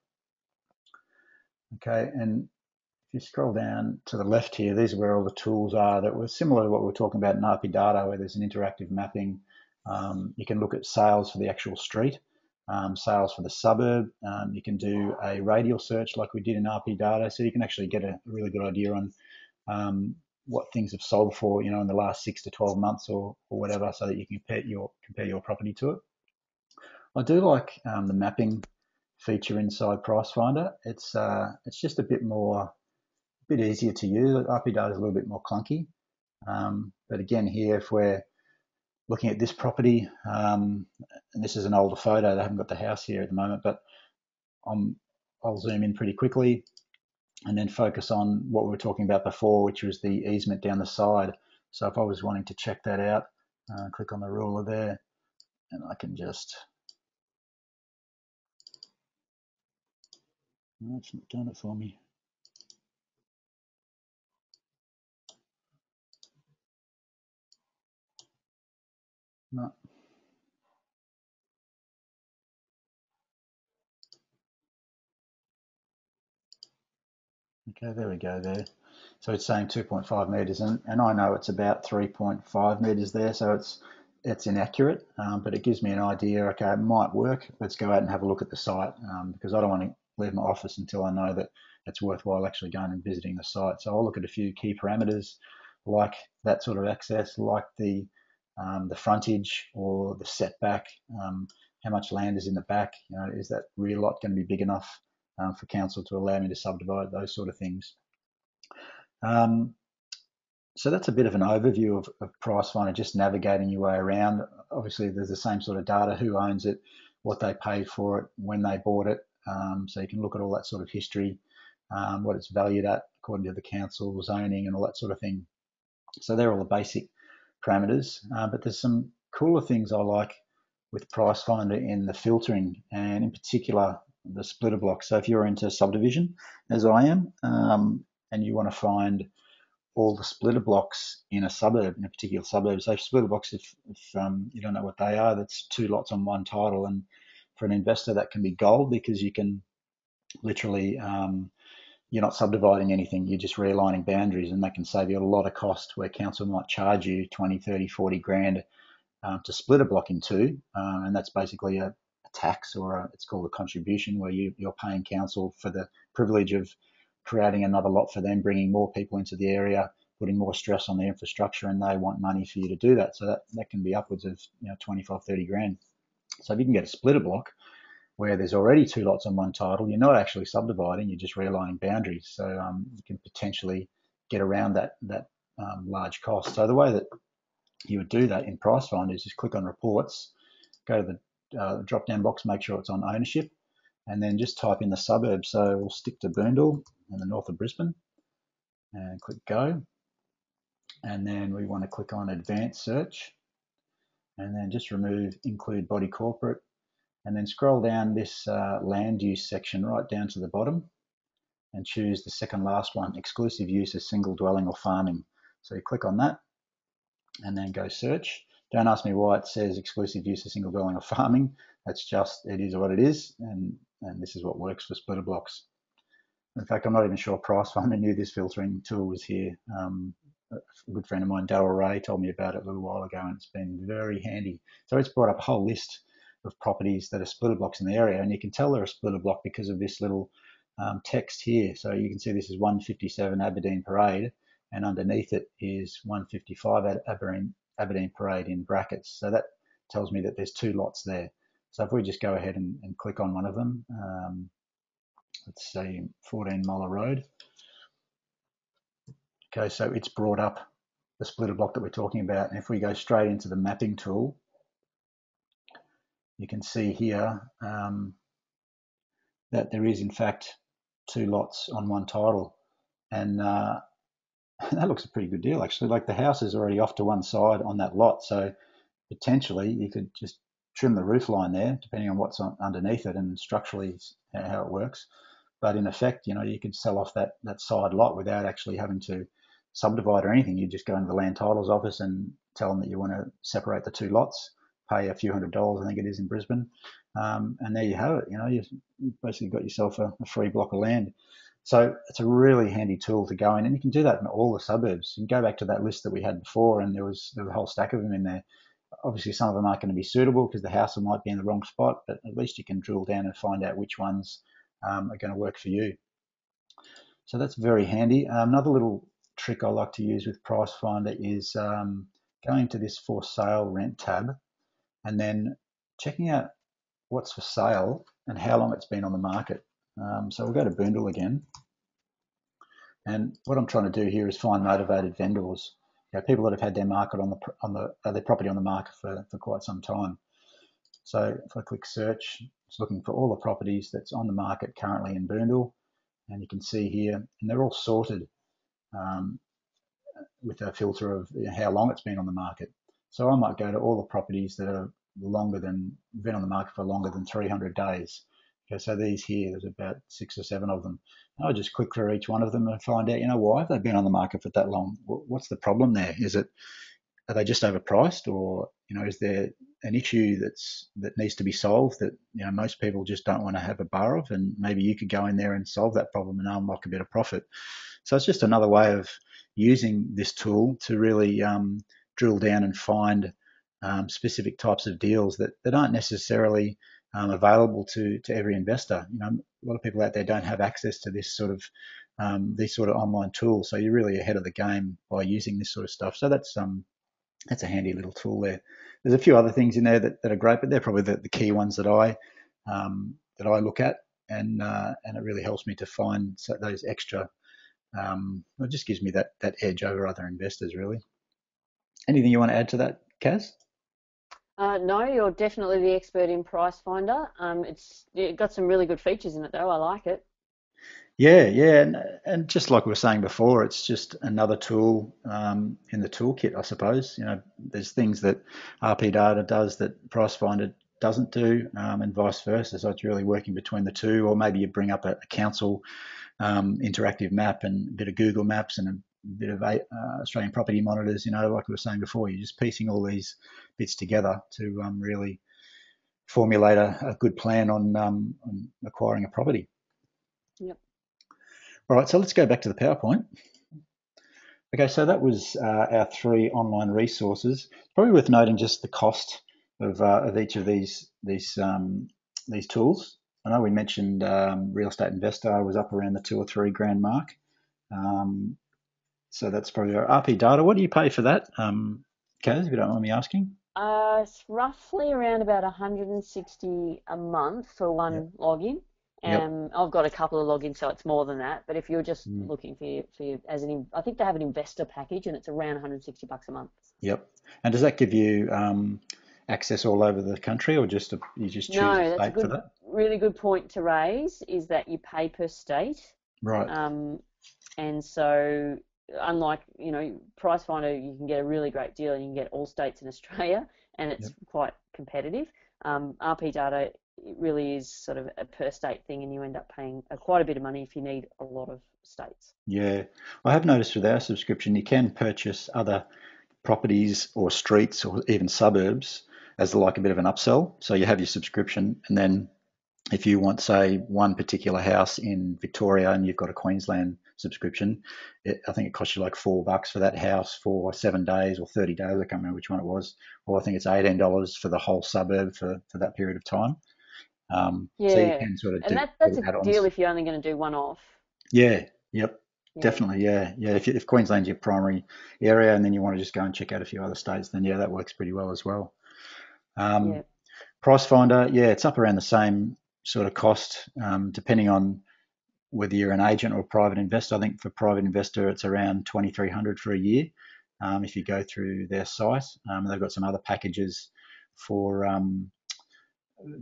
[SPEAKER 2] Okay, and if you scroll down to the left here, these are where all the tools are that were similar to what we were talking about in RP data, where there's an interactive mapping. You can look at sales for the actual street, sales for the suburb. You can do a radial search like we did in RP data, so you can actually get a really good idea on what things have sold for, you know, in the last 6 to 12 months or whatever, so that you can compare your property to it. I do like the mapping feature inside Price Finder. It's just a bit easier to use. RP data is a little bit more clunky, but again here, if we're looking at this property, and this is an older photo, they haven't got the house here at the moment, but I'll zoom in pretty quickly and then focus on what we were talking about before, which was the easement down the side. So if I was wanting to check that out, click on the ruler there, and I can just, no, it's not doing it for me. No. Okay, there we go there. So it's saying 2.5 metres, and I know it's about 3.5 metres there, so it's inaccurate, but it gives me an idea. Okay, it might work. Let's go out and have a look at the site, because I don't want to leave my office until I know that it's worthwhile actually going and visiting the site. So I'll look at a few key parameters like that sort of access, like the frontage or the setback, how much land is in the back, you know, is that rear lot going to be big enough for council to allow me to subdivide, those sort of things. Um, so that's a bit of an overview of Price Finder, just navigating your way around. Obviously, there's the same sort of data: who owns it, what they paid for it, when they bought it. So you can look at all that sort of history, what it's valued at according to the council, zoning, and all that sort of thing. So they're all the basic parameters. But there's some cooler things I like with Price Finder in the filtering, and in particular the splitter block. So if you're into subdivision, as I am, and you want to find all the splitter blocks in a suburb, in a particular suburb. So splitter blocks, if you don't know what they are, that's two lots on one title. And for an investor, that can be gold, because you can literally, you're not subdividing anything, you're just realigning boundaries, and that can save you a lot of cost, where council might charge you 20, 30, 40 grand to split a block in two. And that's basically a tax, or it's called a contribution, where you're paying council for the privilege of creating another lot for them, bringing more people into the area, putting more stress on the infrastructure, and they want money for you to do that. So that can be upwards of 25, 30 grand. So if you can get a splitter block, where there's already 2 lots on one title, you're not actually subdividing, you're just realigning boundaries. So you can potentially get around that large cost. So the way that you would do that in Pricefinder is just click on reports, go to the drop down box, make sure it's on ownership, and then just type in the suburb. So we'll stick to Boondall in the north of Brisbane and click go. And then we want to click on advanced search and then just remove include body corporate, and then scroll down this land use section right down to the bottom and choose the second last one, exclusive use as single dwelling or farming. So you click on that and then go search. Don't ask me why it says exclusive use as single dwelling or farming. That's just, it is what it is, and this is what works for splitter blocks. In fact, I'm not even sure Pricefinder knew this filtering tool was here. A good friend of mine, Darryl Ray, told me about it a little while ago, and it's been very handy. So it's brought up a whole list of properties that are splitter blocks in the area, and you can tell they're a splitter block because of this little text here. So you can see this is 157 Aberdeen Parade, and underneath it is 155 Aberdeen Parade in brackets. So that tells me that there's 2 lots there. So if we just go ahead and click on one of them, let's say 14 Muller Road. Okay, so it's brought up the splitter block that we're talking about. And if we go straight into the mapping tool, you can see here that there is in fact 2 lots on one title. And that looks a pretty good deal actually. Like the house is already off to one side on that lot. So potentially you could just trim the roof line there, depending on what's underneath it and structurally how it works. But in effect, you could sell off that side lot without actually having to subdivide or anything. You just go into the land titles office and tell them that you want to separate the 2 lots, pay a few $100s, I think it is in Brisbane, and there you have it. You've basically got yourself a free block of land. So it's a really handy tool to go in, and you can do that in all the suburbs. You can go back to that list that we had before, and there was a whole stack of them in there. Obviously, some of them aren't going to be suitable because the house might be in the wrong spot, but at least you can drill down and find out which ones are going to work for you. So that's very handy. Another little trick I like to use with Pricefinder is going to this for sale rent tab and then checking out what's for sale and how long it's been on the market. So we'll go to Boondall again. And what I'm trying to do here is find motivated vendors, people that have had their market their property on the market for quite some time. So if I click search, it's looking for all the properties that's on the market currently in Boondall, and you can see here, and they're all sorted with a filter of how long it's been on the market. So I might go to all the properties that are been on the market for longer than 300 days. Okay, so these here, there's about 6 or 7 of them. And I just click through each one of them and find out, why have they been on the market for that long? What's the problem there? Are they just overpriced, or is there an issue that needs to be solved that most people just don't want to have a bar of, and maybe you could go in there and solve that problem and unlock a bit of profit. So it's just another way of using this tool to really drill down and find specific types of deals that aren't necessarily available to every investor. A lot of people out there don't have access to this sort of these sort of online tools, so you're really ahead of the game by using this sort of stuff. So that's a handy little tool there. There's a few other things in there that are great, but they're probably the key ones that I look at, and it really helps me to find those extra. It just gives me that edge over other investors, really. Anything you want to add to that, Kaz?
[SPEAKER 1] No, you're definitely the expert in Pricefinder. It's got some really good features in it, though. I like it.
[SPEAKER 2] Yeah, and just like we were saying before, it's just another tool in the toolkit, I suppose. There's things that RP Data does that Pricefinder doesn't do, and vice versa. So it's really working between the two, or maybe you bring up a council interactive map and a bit of Google Maps and a bit of Australian property monitors. Like we were saying before, you're just piecing all these bits together to really formulate a good plan on acquiring a property.
[SPEAKER 1] Yep.
[SPEAKER 2] All right, so let's go back to the PowerPoint. Okay, so that was our 3 online resources. It's probably worth noting just the cost of each of these tools. I know we mentioned Real Estate Investor was up around the $2 or $3 grand mark. So that's probably our RP Data. What do you pay for that, Kaz, if you don't mind me asking?
[SPEAKER 1] It's roughly around about 160 a month for
[SPEAKER 2] Yep.
[SPEAKER 1] one login.
[SPEAKER 2] Yep.
[SPEAKER 1] I've got a couple of logins, so it's more than that. But if you're just
[SPEAKER 2] Mm.
[SPEAKER 1] looking as I think they have an investor package, and it's around 160 bucks a month.
[SPEAKER 2] Yep. And does that give you access all over the country, or you just choose a
[SPEAKER 1] No, that's a
[SPEAKER 2] state for that?
[SPEAKER 1] really good point to raise, is that you pay per state.
[SPEAKER 2] Right.
[SPEAKER 1] Um, and so unlike, Pricefinder, you can get a really great deal and you can get all states in Australia and
[SPEAKER 2] Yep.
[SPEAKER 1] it's quite competitive. RP Data, it really is sort of a per state thing and you end up paying quite a bit of money if you need a lot of states.
[SPEAKER 2] Yeah. I have noticed with our subscription, you can purchase other properties or streets or even suburbs as like a bit of an upsell. So you have your subscription, and then if you want, say, one particular house in Victoria and you've got a Queensland subscription, I think it costs you like $4 for that house for 7 days or 30 days. I can't remember which one it was. Or I think it's $18 for the whole suburb for that period of time. So you
[SPEAKER 1] Yeah.
[SPEAKER 2] can sort of
[SPEAKER 1] And
[SPEAKER 2] do
[SPEAKER 1] that's a deal
[SPEAKER 2] add-ons.
[SPEAKER 1] if you're only going to do one off.
[SPEAKER 2] Yeah, yep,
[SPEAKER 1] Yeah.
[SPEAKER 2] definitely, yeah, yeah. If Queensland's your primary area, and then you want to just go and check out a few other states, then yeah, that works pretty well as well. Um,
[SPEAKER 1] Yeah.
[SPEAKER 2] Price Finder, yeah, it's up around the same sort of cost, depending on whether you're an agent or a private investor. I think for private investor, it's around 2,300 for a year. If you go through their site, they've got some other packages for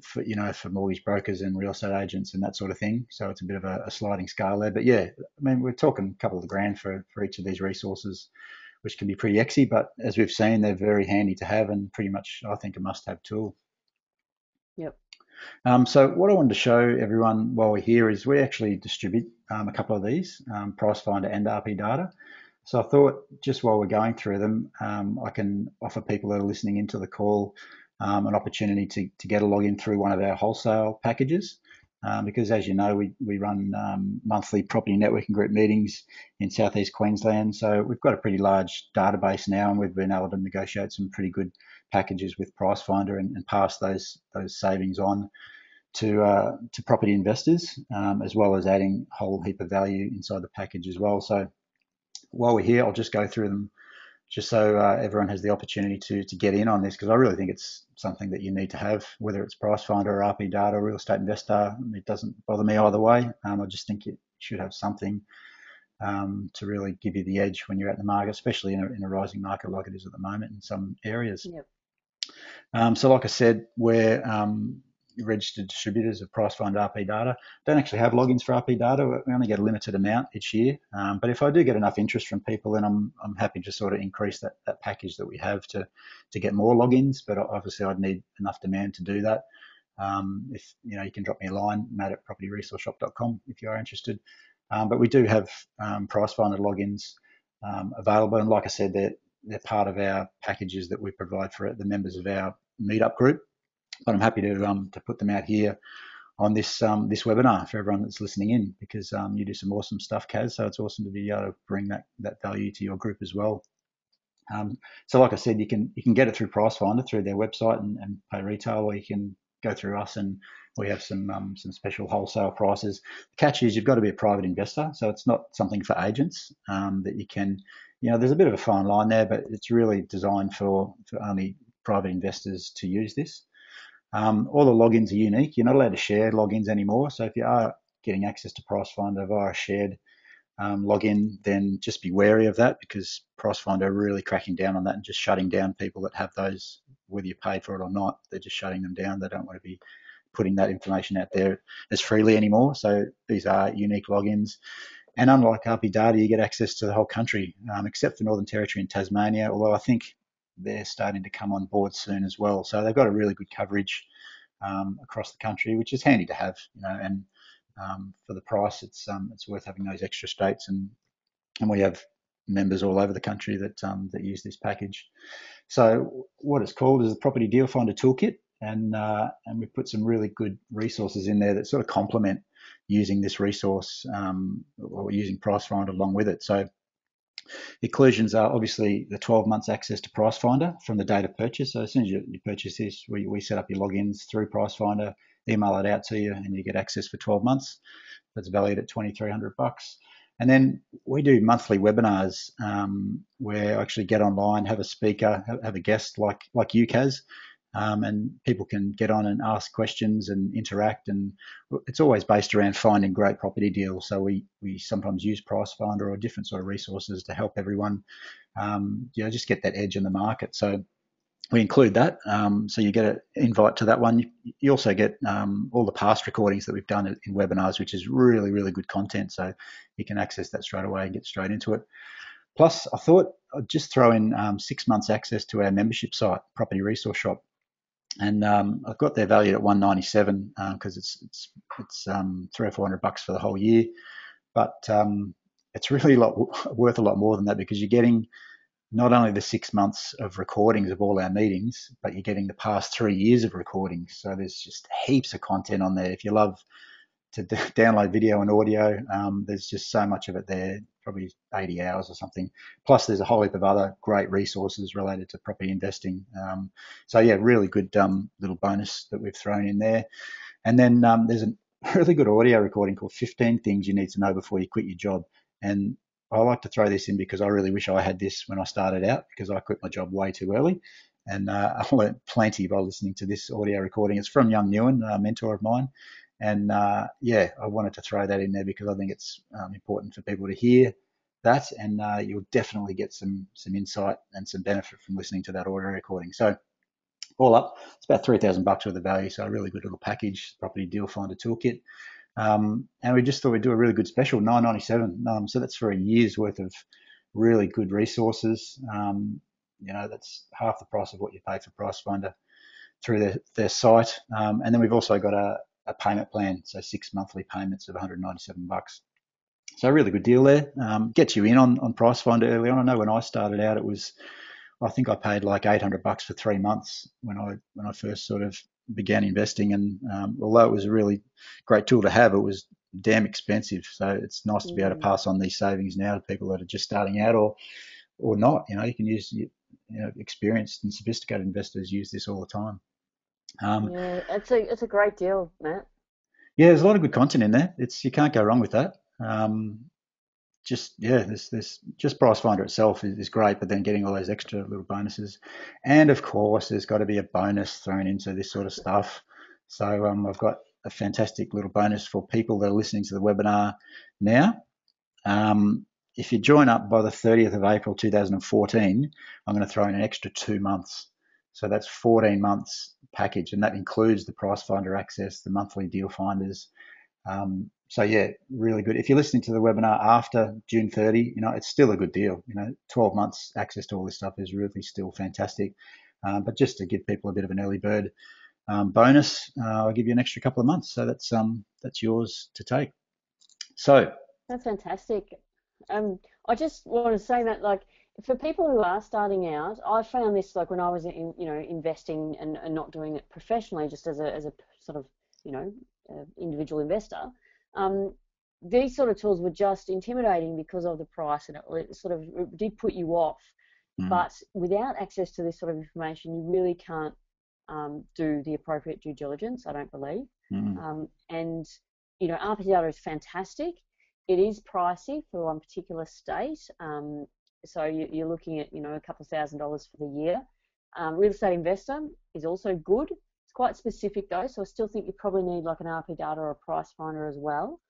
[SPEAKER 2] for mortgage brokers and real estate agents and that sort of thing. So it's a bit of a sliding scale there. But yeah, I mean, we're talking a couple of grand for each of these resources, which can be pretty exy. But as we've seen, they're very handy to have and pretty much, I think, a must-have tool.
[SPEAKER 1] Yep.
[SPEAKER 2] So what I wanted to show everyone while we're here is we actually distribute a couple of these, Pricefinder and RP Data. So I thought just while we're going through them, I can offer people that are listening into the call an opportunity to get a login through one of our wholesale packages. Because as you know, we run monthly property networking group meetings in Southeast Queensland. So we've got a pretty large database now, and we've been able to negotiate some pretty good packages with Pricefinder and pass those savings on to property investors, as well as adding a whole heap of value inside the package as well. So while we're here, I'll just go through them just so everyone has the opportunity to get in on this, because I really think it's something that you need to have, whether it's Pricefinder or RP Data or Real Estate Investor. It doesn't bother me either way. I just think you should have something to really give you the edge when you're at the market, especially in a rising market like it is at the moment in some areas.
[SPEAKER 1] Yep.
[SPEAKER 2] So like I said, we're registered distributors of Pricefinder RP Data. Don't actually have logins for RP Data. We only get a limited amount each year. But if I do get enough interest from people, then I'm happy to sort of increase that package that we have to get more logins. But obviously I'd need enough demand to do that. If you can drop me a line, matt@propertyresourceshop.com if you are interested. But we do have Pricefinder logins available, and like I said, they're part of our packages that we provide for the members of our meetup group. But I'm happy to put them out here on this webinar for everyone that's listening in, because you do some awesome stuff, Kaz. So it's awesome to be able to bring that value to your group as well. So like I said, you can get it through Pricefinder through their website and pay retail, or you can go through us and we have some special wholesale prices. The catch is you've got to be a private investor, so it's not something for agents that you can. There's a bit of a fine line there, but it's really designed for only private investors to use this. All the logins are unique. You're not allowed to share logins anymore. So if you are getting access to Pricefinder via a shared login, then just be wary of that, because Pricefinder are really cracking down on that and just shutting down people that have those, whether you pay for it or not. They're just shutting them down. They don't want to be putting that information out there as freely anymore. So these are unique logins. And unlike RP Data, you get access to the whole country, except for Northern Territory and Tasmania, although I think they're starting to come on board soon as well. So they've got a really good coverage across the country, which is handy to have, and for the price, it's worth having those extra states, and we have members all over the country that use this package. So what it's called is the Property Deal Finder Toolkit, and we've put some really good resources in there that sort of complement using this resource or using Pricefinder along with it. So the inclusions are obviously the 12 months access to Pricefinder from the date of purchase. So as soon as you purchase this, we set up your logins through Pricefinder, email it out to you, and you get access for 12 months. That's valued at $2,300. And then we do monthly webinars where I actually get online, have a speaker, have a guest like you, Kaz, and people can get on and ask questions and interact. And it's always based around finding great property deals. So we sometimes use Pricefinder or different sort of resources to help everyone, just get that edge in the market. So we include that. So you get an invite to that one. You also get all the past recordings that we've done in webinars, which is really, really good content. So you can access that straight away and get straight into it. Plus, I thought I'd just throw in 6 months access to our membership site, Property Resource Shop. And I've got their valued at $197 because it's $300 or $400 for the whole year. But it's really worth a lot more than that, because you're getting not only the 6 months of recordings of all our meetings, but you're getting the past 3 years of recordings. So there's just heaps of content on there. If you love to download video and audio, there's just so much of it there, probably 80 hours or something. Plus there's a whole heap of other great resources related to property investing. So yeah, really good little bonus that we've thrown in there. And then there's a really good audio recording called 15 Things You Need to Know Before You Quit Your Job. And I like to throw this in because I really wish I had this when I started out, because I quit my job way too early. And I learned plenty by listening to this audio recording. It's from Young Nguyen, a mentor of mine. And I wanted to throw that in there because I think it's important for people to hear that, and you'll definitely get some insight and some benefit from listening to that audio recording. So all up, it's about $3,000 worth of value. So a really good little package, Property Deal Finder Toolkit. And we just thought we'd do a really good special, $9.97. So that's for a year's worth of really good resources. That's half the price of what you pay for Pricefinder through their site. And then we've also got a payment plan, so 6 monthly payments of $197. So a really good deal there. Gets you in on Pricefinder early on. I know when I started out, I think I paid like $800 for 3 months when I first sort of began investing. And although it was a really great tool to have, it was damn expensive. So it's nice to be able to pass on these savings now to people that are just starting out or not. You can use, experienced and sophisticated investors use this all the time.
[SPEAKER 1] Yeah, it's a great deal, Matt.
[SPEAKER 2] Yeah, there's a lot of good content in there. You can't go wrong with that. There's just Pricefinder itself is great, but then getting all those extra little bonuses, and of course there's got to be a bonus thrown into this sort of stuff. So I've got a fantastic little bonus for people that are listening to the webinar now. If you join up by the 30th of April 2014, I'm going to throw in an extra 2 months. So that's 14 months package, and that includes the Pricefinder access, the monthly deal finders. So yeah, really good. If you're listening to the webinar after June 30, it's still a good deal. 12 months access to all this stuff is really still fantastic. But just to give people a bit of an early bird bonus, I'll give you an extra couple of months. So that's yours to take. So
[SPEAKER 1] That's fantastic. I just want to say that, like, for people who are starting out, I found this, like, when I was investing and not doing it professionally, just as a sort of individual investor. These sort of tools were just intimidating because of the price, and it sort of did put you off. But without access to this sort of information, you really can't do the appropriate due diligence, I don't believe. And RP data is fantastic. It is pricey for one particular state. So you're looking at a couple of $1,000s for the year. Real Estate Investor is also good. It's quite specific though, so I still think you probably need like an RP data or a Pricefinder as well.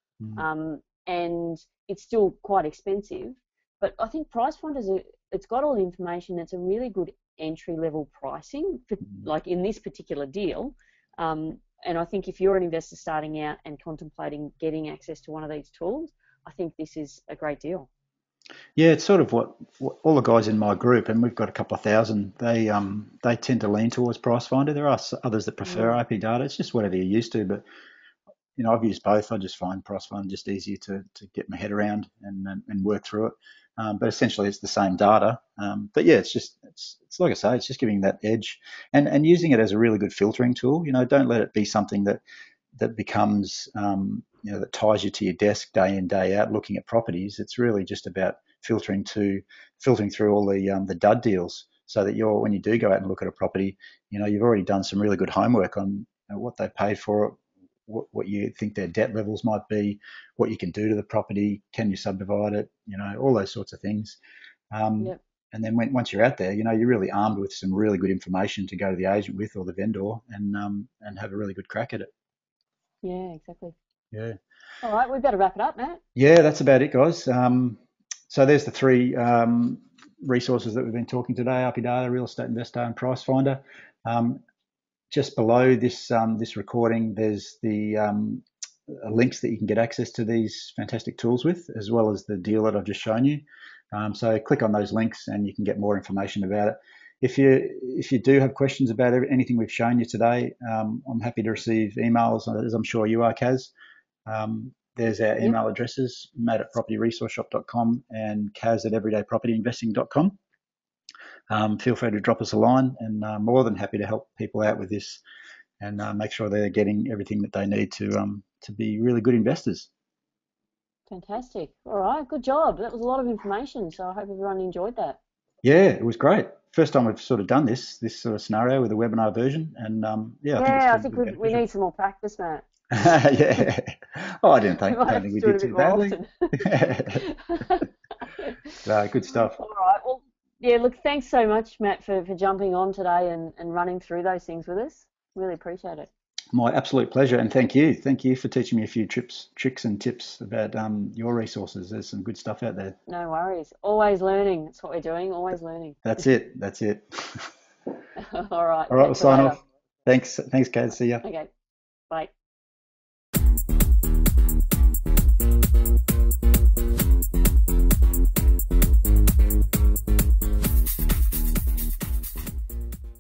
[SPEAKER 1] And it's still quite expensive. But I think Pricefinder it's got all the information. It's a really good entry level pricing for, like, in this particular deal. And I think if you're an investor starting out and contemplating getting access to one of these tools, I think this is a great deal.
[SPEAKER 2] Yeah, it's sort of what all the guys in my group, and we've got a couple of thousand, they tend to lean towards Pricefinder. There are others that prefer IP data. It's just whatever you're used to. But I've used both. I just find Pricefinder just easier to get my head around and work through it. But essentially, it's the same data. But yeah, it's like I say, it's just giving that edge and using it as a really good filtering tool. Don't let it be something that becomes that ties you to your desk day in, day out looking at properties. It's really just about filtering through all the dud deals, so that when you do go out and look at a property, you've already done some really good homework on what they paid for it, what you think their debt levels might be, what you can do to the property, can you subdivide it, all those sorts of things. Um,
[SPEAKER 1] Yep.
[SPEAKER 2] and then once you're out there, you're really armed with some really good information to go to the agent with or the vendor and have a really good crack at it.
[SPEAKER 1] Yeah, exactly.
[SPEAKER 2] Yeah.
[SPEAKER 1] All right, we better wrap it up, Matt.
[SPEAKER 2] Yeah, that's about it, guys. So there's the three resources that we've been talking today: RP Data, Real Estate Investor, and Price Finder. Um, just below this recording, there's the links that you can get access to these fantastic tools with, as well as the deal that I've just shown you. So click on those links and you can get more information about it. If you do have questions about anything we've shown you today, I'm happy to receive emails, as I'm sure you are, Kaz. There's our
[SPEAKER 1] Yep.
[SPEAKER 2] email addresses, matt@propertyresourceshop.com and kaz@everydaypropertyinvesting.com. Feel free to drop us a line, and I'm more than happy to help people out with this and make sure they're getting everything that they need to be really good investors.
[SPEAKER 1] Fantastic. All right, good job. That was a lot of information, so I hope everyone enjoyed that.
[SPEAKER 2] Yeah, it was great. First time we've sort of done this sort of scenario with a webinar version, and yeah, I think it's
[SPEAKER 1] Yeah, I
[SPEAKER 2] been
[SPEAKER 1] think
[SPEAKER 2] good
[SPEAKER 1] we
[SPEAKER 2] beneficial.
[SPEAKER 1] need some more practice, Matt.
[SPEAKER 2] Yeah. Oh, I
[SPEAKER 1] We might
[SPEAKER 2] don't
[SPEAKER 1] have
[SPEAKER 2] think
[SPEAKER 1] to
[SPEAKER 2] we
[SPEAKER 1] do it
[SPEAKER 2] did
[SPEAKER 1] a bit
[SPEAKER 2] too
[SPEAKER 1] more
[SPEAKER 2] badly.
[SPEAKER 1] often.
[SPEAKER 2] No, good stuff.
[SPEAKER 1] All right. Well, yeah, look, thanks so much, Matt, for jumping on today and running through those things with us. Really appreciate it.
[SPEAKER 2] My absolute pleasure, and thank you. Thank you for teaching me a few tricks and tips about your resources. There's some good stuff out there.
[SPEAKER 1] No worries. Always learning. That's what we're doing. Always learning.
[SPEAKER 2] That's it. That's it.
[SPEAKER 1] All right.
[SPEAKER 2] All right, we'll
[SPEAKER 1] Catch you
[SPEAKER 2] sign
[SPEAKER 1] later.
[SPEAKER 2] off. Thanks, Kaz. See ya.
[SPEAKER 1] Okay. Bye.